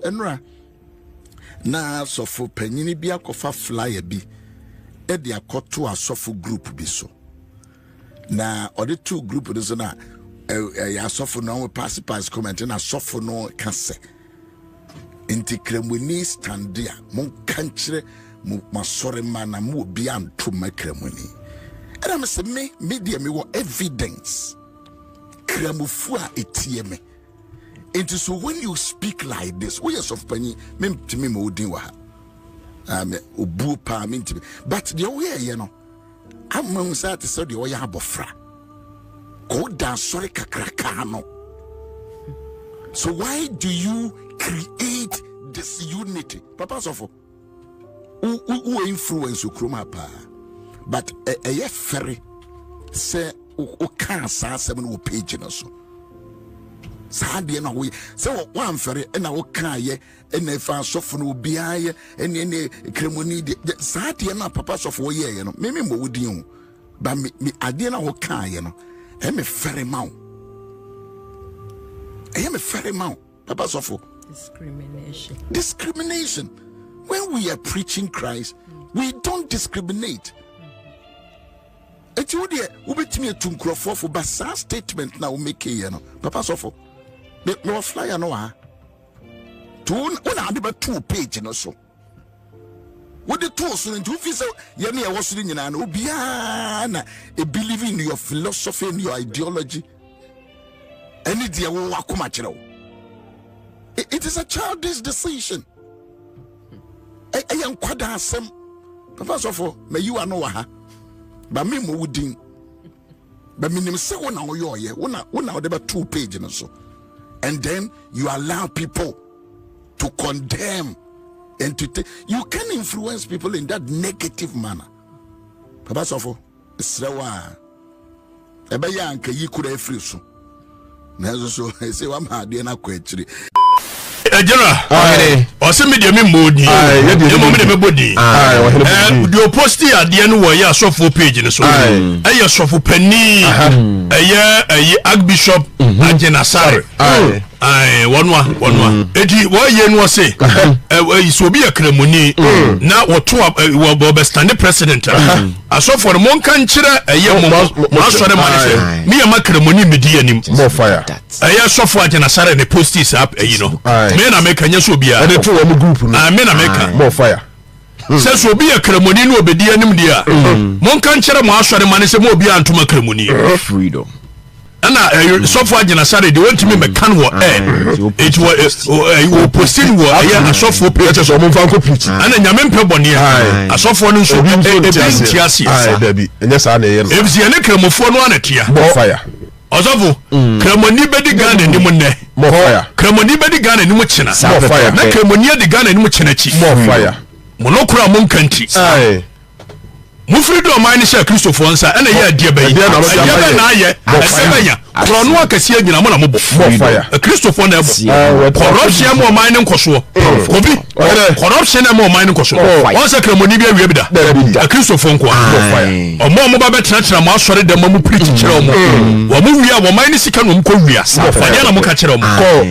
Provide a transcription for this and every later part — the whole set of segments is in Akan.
enra na sofo panyini bi akofa flyer bi e de akoto asofo group bi so na odi two group no so na ya asofo no pass comment na asofo no kase enti kremoni standia mon kanchire masore mana mu obi anto makremoni and I'm say me media me wo evidence kremufu a etie me. And so when you speak like this, we are soft penny, to me more than what ubu pa minti. But the way you know, I'm going to say the way I bofra. Go down sorry kakrakano. So why do you create this unity? Papa Sofo, who influence you kroma pa? But a ferry say o can't say 7 page and so. Sadie na we say one ferry na wo kan ye na fa sofo no bia ye ene kremoni de sadie na papa sofo ye no me mo wudin ba me ade na wo kan ye no e me ferry ma wo me ferry ma wo papa sofo. Discrimination when we are preaching Christ we don't discriminate. Eti wo de wo betimi etu nkrofo fo ba sa statement na wo make ye no papa sofo. No flyer no ha. To una de ba 2 page no so. What the two so into feel ye me e wo so nyina na obia na e believe in your philosophy and your ideology. Any dia wo akoma kire wo. It is a childish decision. I am kwada asem. Papa sofo me you are no ha. Ba me mo wudin. Ba minim se wo na wo ye wo de ba 2 page no so. And then you allow people to condemn and to take. You can influence people in that negative manner. Papa Sofo, Srewa, Ebeya anke yi kura efri so. Na so say wa ma de na kwachiri. General, or some media me modi. You moment me body. The post here the end where you saw 4 pages so. I saw for penny. A Archbishop Agyin Asare. One. Eti what you know say? So be a kremoni. Now what two Bob stand president. I saw for one country a year more. Me a makremoni media nim more fire. I saw for Agyin Asare the post is up. You know, men are making you so be a group. I mean America more fire. Says will be a kremoni no be dear nim dear. One country more man is a more be anto makremoni. Freedom. And so far, Agyin Asare, they want to make a can war. It was posting war. I saw 4 pages of Monfanko preaching. And then Yamen Peboni, I saw for no so Tiasi. And yes, I know. If the Electromophone one at here, more fire. Ozovo, Kremoni Bedi Gun and Nimone, more fire. Kremoni Bedi Gun and Nimuchina, more fire. Kremonia the gun and Nimuchinachi, more fire. Monokra Monkanti. Mufrido mine share Christopher and a year dear baby. Kronwa kasiya nyina mo na mo bo fire a Christopher na bo corruption mo mine nkoso obi corruption mo mine nkoso once kremoni bi awie bi da a Christopher nko fire mo ba betra mo asore da mo preach kire mo wo mo wi a wo mine sika no mko wi asa fanya na mo ka kire mo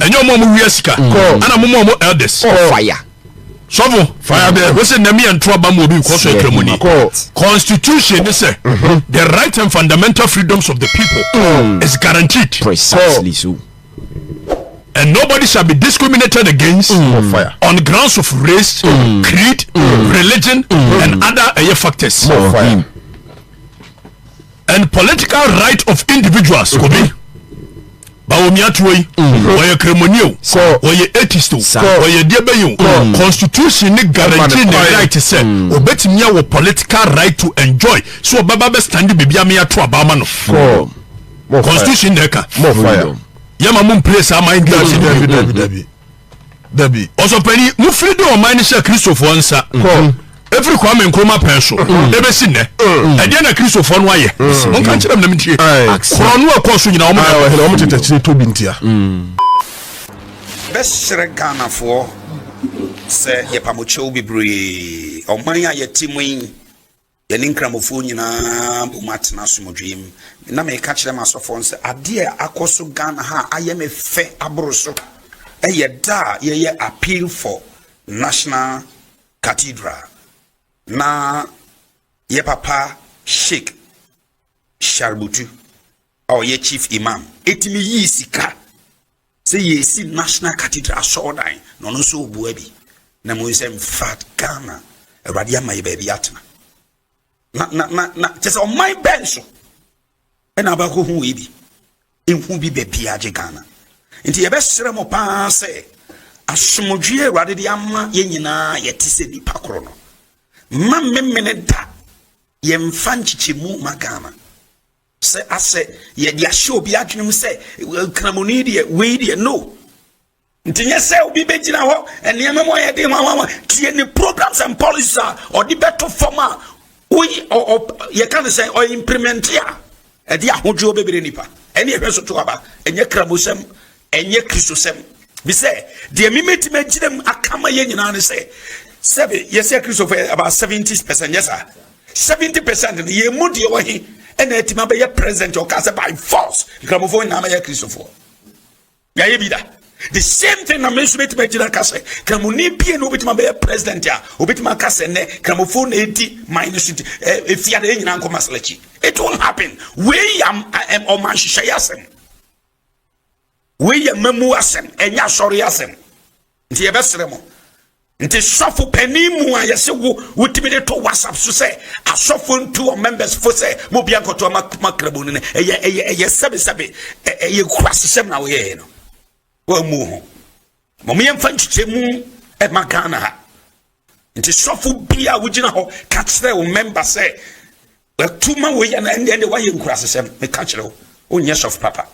enyo mo wi asika ana mo elders fire Shovel fire there. We say Nami and Trouble will be Constitution is the right and fundamental freedoms of the people is guaranteed. Precisely so. And nobody shall be discriminated against on grounds of race, creed, religion, and other factors. And political right of individuals could be. Baomiatwe, oye kremonio, oye etisto, oye diabeyo. Constitution ni guarantee the right to say, obetimia wo political right to enjoy. So baba be standi bibia me ato abama no. Constitution neka. More fire. Yama mum place ama Dabi. Also penny, mu freedom o mine share Christopher Nsa. Every Kwame Nkrumah penso ebe sinne e dia na Christopher no aye won kan kire na mitie krono akoso nyina o mo tete to bintia besere Ghana fo se ye pamocho bebre o man ya yetimu ye ni nkramofo nyina bo matena somodwem na me ka kire masofo nse ade akoso Ghana ha aye me fe aboroso da ye appeal for national cathedral na ye papa Sheikh Sharbutu or ye chief imam etimi yi sika say ye see national cathedral sodan no no so buabi na mo say fat Ghana Awurade ama ye baby atena na just on my bench and abako hu we bi enhu bi baby age Ghana nti ye besere mo pa say asomdwe Awurade de ama ye nyina ye tise nipa koro no ma memene da ye mfa nchichemu magana se ase ye dia show bi adwenem se kramoni de we de no ntinye se obi begina ho ene memo ye de nwa tie ni programs and policies or the better former we ye can say or implement ya e dia hodwo bebere nipa ene ye hweso to aba enye kramosem enye kristosem bi se de mimeti maginem akama ye nyina ne se yes Christopher about 70%, yes sir 70% ye mudi ohi ene etima be ye president or case by force gramophone na ye Christopher ya ye bida the same thing na mentioned me jina kase kramoni bie no obitima be president ya obitima kase ne gramophone 80 minus if ya de nyina nkoma selechi it won't happen we am o man hwehweyasem we ye mamu asem enya sori asem nti ye besere mo nti sofo panimu a yese wo timide to WhatsApp so say asofo ntu o members fo say mo bia nkoto makrabo ne eye sebe eye kwasesem na wo ye no wa mu ho mo me mfa nchichemu e magana ha nti sofo bia wo gina ho ka kire wo member say tuma wo ya na ende wa ye nkwasesem me ka kire wo onye sof papa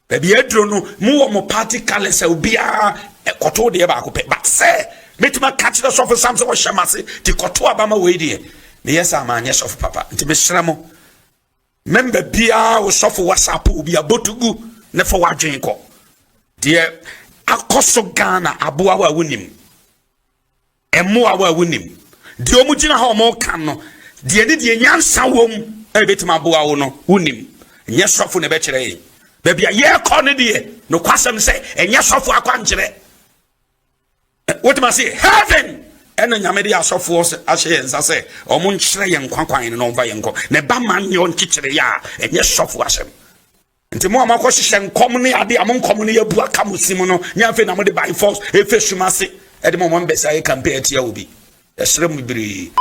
baby edro no mu wo mo party calendar obia koto de ba ko pe but say metima catch the sofa Samson was shamasi ti koto abama we die me yesa ma anye sofa papa nti me shramo member bia wo sofa WhatsApp obi abotugu ne for wadwen ko de akoso Ghana aboa wa wonim emo wa wonim de omu gina ha omo kan no de de nyansa wom e betima aboa wo no wonim nye sofa ne be kire yi ba bia ye ko ne de no kwasem se enye sofa akwankire what must say heaven and nyame de asofo ahye ensa se omo nkyere ye nkwankwan no mfa ye nko ne ba man ye onkyere ya enye sofo asem nti mo amakọ hyehyɛ nkom ne ade am nkom ne yabu aka musim no nyamfe na mo de by force efesumase e de mo mbesa ye campaign atia obi esrem bibiri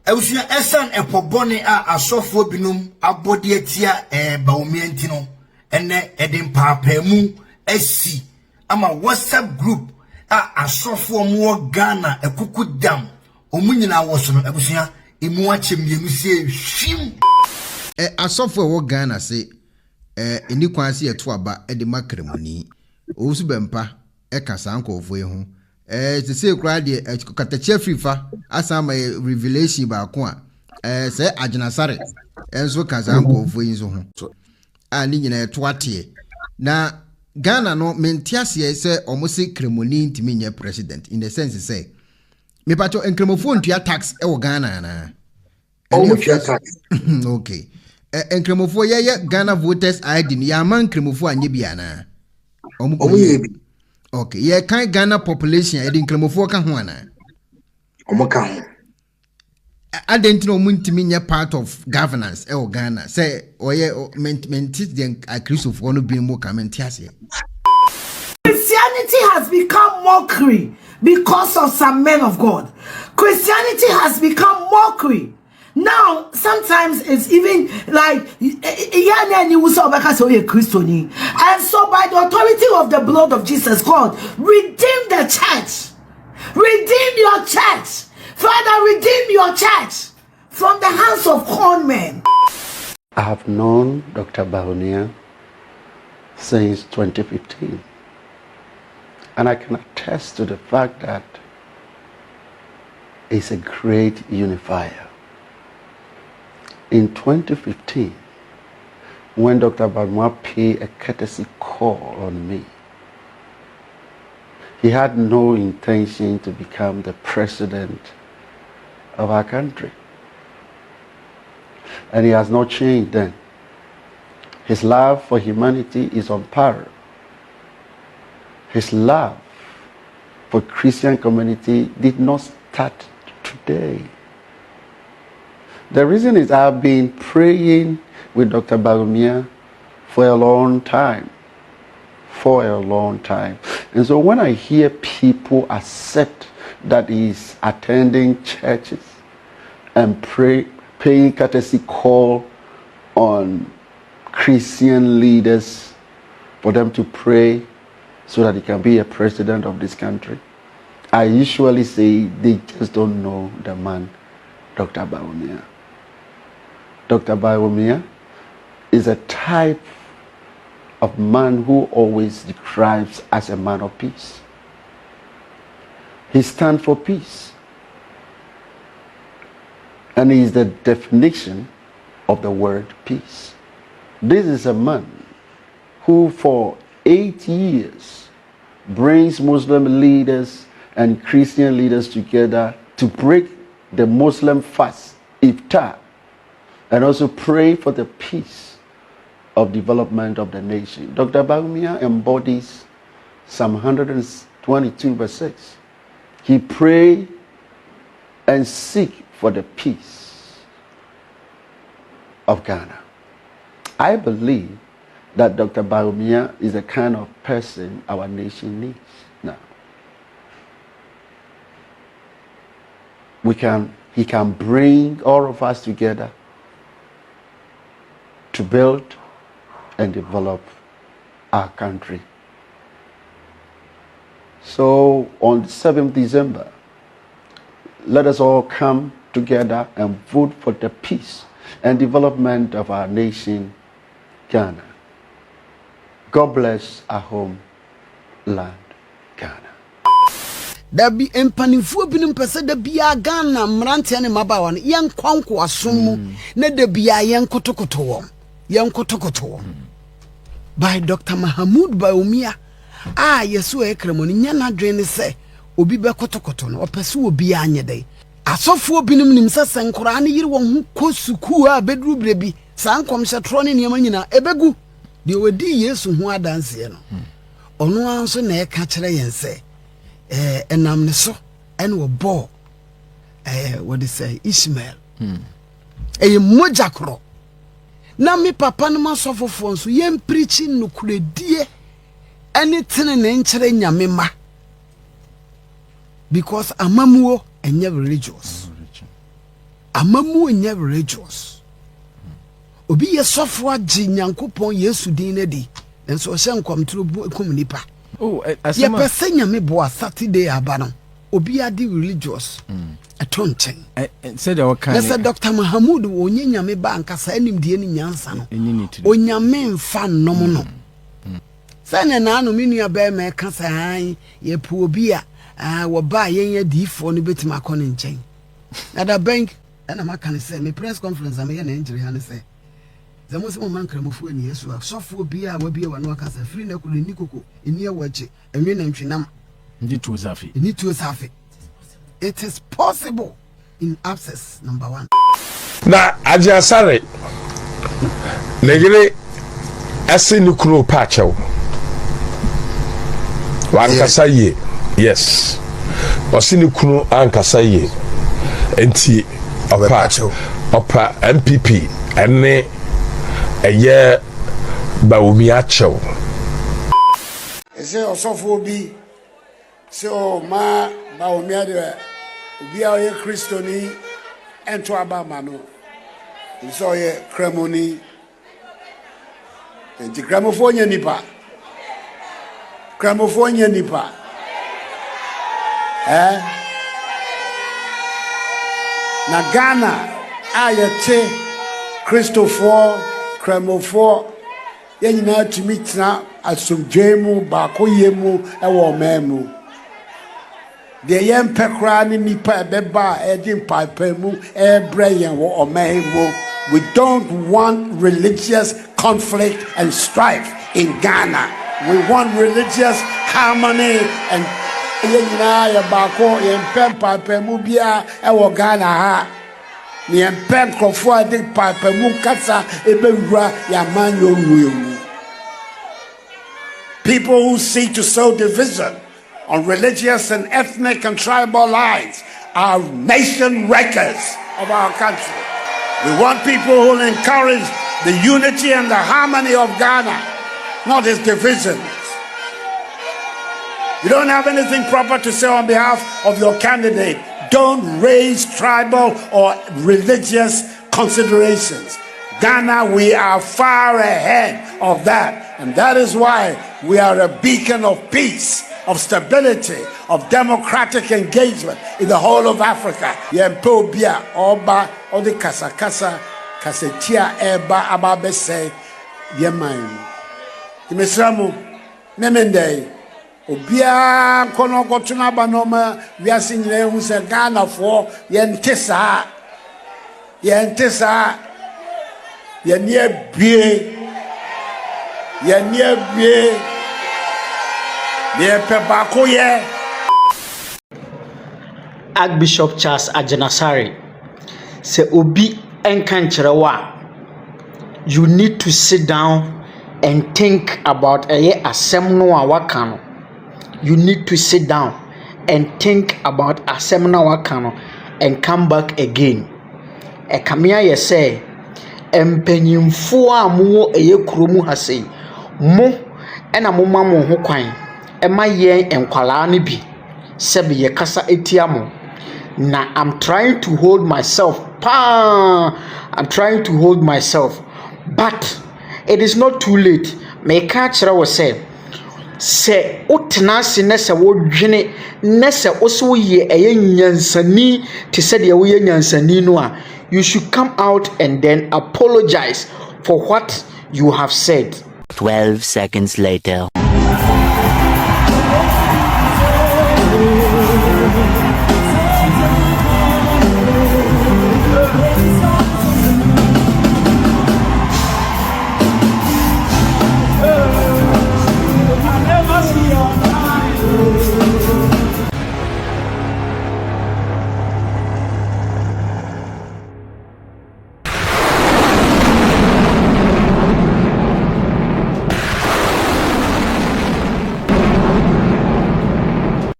awusia esan epobone a asofo binum abode atia baomianti no ene edin papamu asi ama WhatsApp group asofo mo Ghana ekuku dam omunyina woso no abusua emu achemienu se hwim asofo wo Ghana se eni kwanse yeto aba de makremoni osu bempa kasa ankofo ye ho se kura de katachi Afrifa asama revelation ba ko a se Agyin Asare enso kasa ankofo yin so ho ani nyina yeto ate na Ghana no mentiase say omose kremoni ntimi nye president in the sense say me pacho enkremofo ntua tax e wo Ghana na omutua tax okay enkremofo ye Ghana voters ID ni ya man kremofo anye bia na omuye okay ye kan Ghana population e di enkremofo ka ho ana omuka ho adentino muntimi nye part of governance e wo Ghana say oye mentit den akristofo no bi mo ka mentiase. Christianity has become mockery because of some men of God. Christianity has become mockery. Now, sometimes it's even like, and so by the authority of the blood of Jesus, God, redeem the church. Redeem your church. Father, redeem your church from the hands of con men. I have known Dr. Bahonia since 2015. And I can attest to the fact that he's a great unifier. In 2015, when Dr. Bahonia paid a courtesy call on me, he had no intention to become the president of our country. And he has not changed then. His love for humanity is unparalleled. his love for Christian community did not start today. The reason is I've been praying with Dr. Bawumia for a long time. And so when I hear people accept that he's attending churches and paying courtesy call on Christian leaders for them to pray so that he can be a president of this country, I usually say they just don't know the man, Dr. Bawumia. Dr. Bawumia is a type of man who always describes as a man of peace. He stands for peace. And he is the definition of the word peace. This is a man who for 8 years brings Muslim leaders and Christian leaders together to break the Muslim fast, iftar, and also pray for the peace of development of the nation. Dr. Bawumia embodies Psalm 122 verse 6. He pray and seek for the peace of Ghana. I believe that Dr. Bawumia is the kind of person our nation needs now. He can bring all of us together to build and develop our country. So on 7th December, let us all come together and vote for the peace and development of our nation, Ghana. God bless our home land, Ghana. Dabi empanifo binom pese da bia Ghana mrante ne mabawa ne yenkwanko asomu ne da bia yenkotokoto wo by Dr. Mahamudu Bawumia yesu ekremoni nya na dwene se obi be kotokoto no opese obi anyedai asofo binom nim se senkora ne yire won ho kosuku a bedru brebi sankom hye ne niam nyina ebegu de odi yesu ho adanse no ono anso na eka kire yense enam ne so en wo bo what they say Ishmael mojakro na me papa no masofofo nso yem preaching no kuredie anything ne nkyere nyame ma because amamuo enye religious obi ye sofo agi nyankopon yesu din na di enso hye nkwamturo ekum nipa ye pese nyame bo Saturday abano obi adi religious atonchen said our kind let's Dr. Mahamudu onye nyame ba ankasa anim die ni nyansa no onyame mfa nnom no sane na anu minu aba me kasa han ye pu obi a wo ba yen difo no betima akọ nchen na da bank na maka ne say me press conference am ye na njire han say zamo se mo man kramofu ani yesu a sofo obi a wa bia wa no akasa free na kulu ni koko eni awache enwe na ntwinam ndi tuo safi it is possible in abscess number 1 na Agyin Asare negere asini kuro pacho wankasa ye yes osini kuro ankasa ye enti opa MPP ene eye Bawumia chew ese osofo bi se o ma Bawumia de obi a ye Kristoni ento aba ma no so ye kremoni enti kramofonya nipa na Ghana ayete Christopher kremofo yenyina tumitna asomdwemu ba koyemu ewo memu de yempe kra ni nipa beba edin pipemu ebrayen wo omemu. We don't want religious conflict and strife in Ghana. We want religious harmony and yenyina ya bako yempe pipemu bia ewo Ghana ha ni yempe krofo ade pipemu kasa ebewura ya manyo ruemu. People who seek to sow division on religious and ethnic and tribal lines are nation wreckers of our country. We want people who will encourage the unity and the harmony of Ghana, not its divisions. You don't have anything proper to say on behalf of your candidate. Don't raise tribal or religious considerations. Ghana, we are far ahead of that. And that is why we are a beacon of peace, of stability, of democratic engagement in the whole of Africa. Yempo bia oba odi kasa kasetia eba ababese yeman. Imesramu nemende obia kono kotuna banoma wiase nyina hu se Ghana fo yente saa yenie bie Archbishop Charles Agyin Asare say obi enka nkyerɛwa you need to sit down and think about asɛm no a waka no. You need to sit down and think about asɛm no a waka no and come back again. Ekamia ye say empanyimfo a mo kuromu ha sei mo ena mo ma mo ho kwan ema yen enkwala ne bi sebe ye kasa etia mo na I'm trying to hold myself but it is not too late. Me ka kire wo say utena se na se wo dwene na se oso ye nyansani te se de wo ye nyansani no a you should come out and then apologize for what you have said. 12 seconds later.